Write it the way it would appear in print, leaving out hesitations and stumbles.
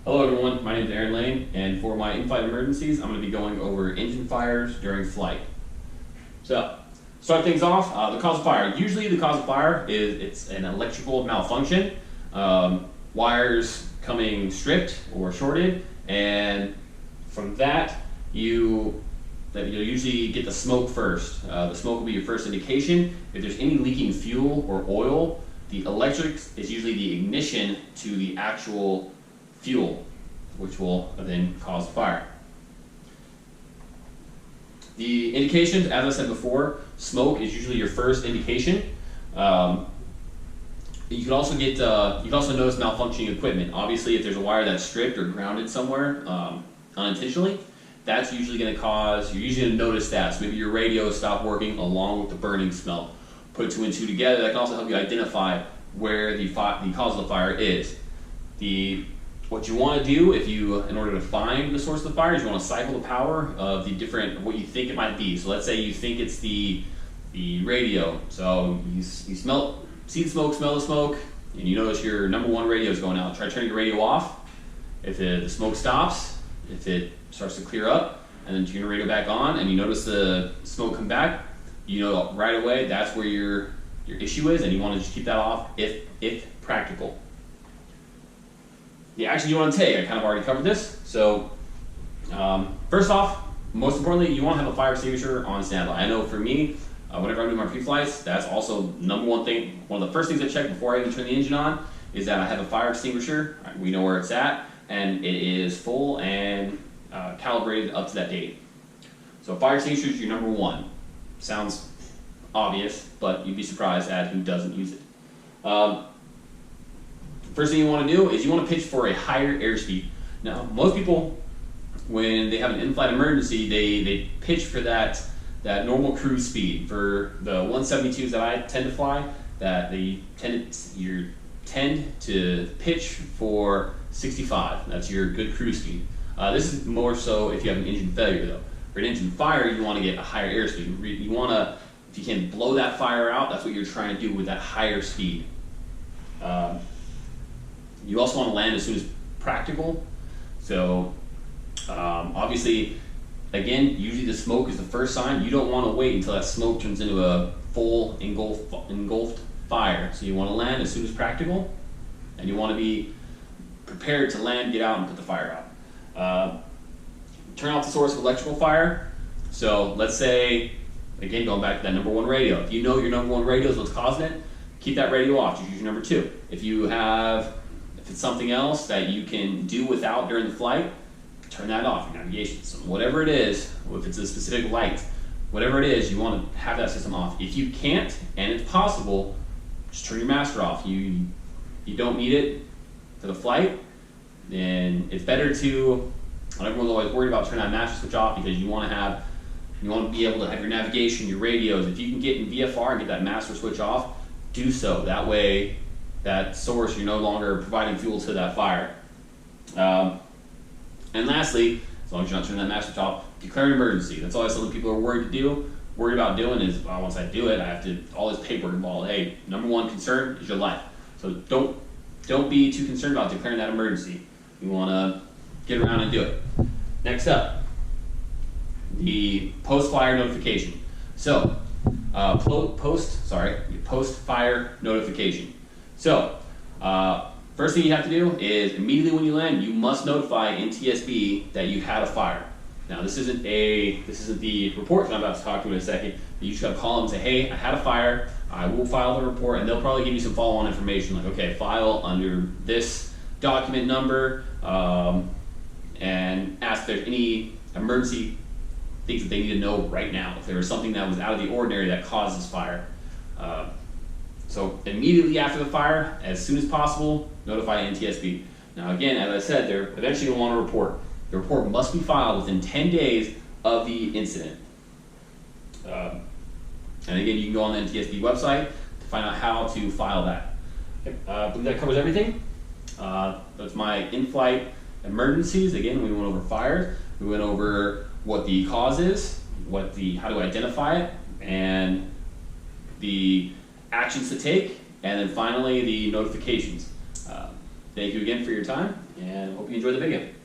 Hello everyone, my name is Aaron Lane, and for my in-flight emergencies, I'm going to be going over engine fires during flight. So, start things off, the cause of fire. Usually the cause of fire is it's an electrical malfunction, wires coming stripped or shorted, and from that you'll usually get the smoke first. The smoke will be your first indication. If there's any leaking fuel or oil, the electrics is usually the ignition to the actual fuel, which will then cause fire. The indications, as I said before, smoke is usually your first indication. You can also get, you can also notice malfunctioning equipment. Obviously, if there's a wire that's stripped or grounded somewhere unintentionally, that's usually going to cause, you're usually going to notice that. So maybe your radio stopped working along with the burning smell. Put two and two together, that can also help you identify where the cause of the fire is. What you want to do, in order to find the source of the fire, is you want to cycle the power of what you think it might be. So let's say you think it's the radio. So you see the smoke, smell the smoke, and you notice your number one radio is going out. Try turning your radio off. If the smoke stops, if it starts to clear up, and then turn your radio back on, and you notice the smoke come back, you know right away that's where your issue is, and you want to just keep that off if practical. The action you want to take, I kind of already covered this. So first off, most importantly, you want to have a fire extinguisher on standby. I know for me, whenever I'm doing my pre-flights, that's also number one thing. One of the first things I check before I even turn the engine on is that I have a fire extinguisher. We know where it's at, and it is full and calibrated up to that date. So fire extinguisher is your number one. Sounds obvious, but you'd be surprised at who doesn't use it. First thing you want to do is you want to pitch for a higher airspeed. Now, most people, when they have an in-flight emergency, they pitch for that normal cruise speed. For the 172s that I tend to fly, you tend to pitch for 65. That's your good cruise speed. This is more so if you have an engine failure, though. For an engine fire, you want to get a higher airspeed. You want to, if you can blow that fire out, that's what you're trying to do with that higher speed. You also want to land as soon as practical. So obviously, again, usually the smoke is the first sign. You don't want to wait until that smoke turns into a full engulfed fire. So you want to land as soon as practical, and you want to be prepared to land, get out, and put the fire out. Turn off the source of electrical fire. So let's say, again, going back to that number one radio. If you know your number one radio is what's causing it, keep that radio off. Just use your number two. If it's something else that you can do without during the flight, turn that off, your navigation system. Whatever it is, if it's a specific light, whatever it is, you want to have that system off. If you can't, and it's possible, just turn your master off. You don't need it for the flight, then it's better to, everyone's always worried about turning that master switch off because you want to be able to have your navigation, your radios. If you can get in VFR and get that master switch off, do so. That way, that source, you're no longer providing fuel to that fire. And lastly, as long as you're not turning that master switch off, declare an emergency. That's always something people are worried about doing is, well, once I do it, I have to, all this paperwork involved. Hey, number one concern is your life. So don't be too concerned about declaring that emergency. You want to get around and do it. Next up, the post-fire notification. So, post-fire notification. So, first thing you have to do is immediately when you land, you must notify NTSB that you had a fire. Now, this isn't the report that I'm about to talk to in a second. You just got to call them and say, hey, I had a fire. I will file the report, and they'll probably give you some follow-on information like, okay, file under this document number, and ask if there's any emergency things that they need to know right now. If there was something that was out of the ordinary that caused this fire. So immediately after the fire, as soon as possible, notify NTSB. Now again, as I said, they're eventually going to want a report. The report must be filed within 10 days of the incident. And again, you can go on the NTSB website to find out how to file that. I believe that covers everything. That's my in-flight emergencies. Again, we went over fires. We went over what the cause is, how to identify it, and the actions to take, and then finally the notifications. thank you again for your time, and hope you enjoy the video.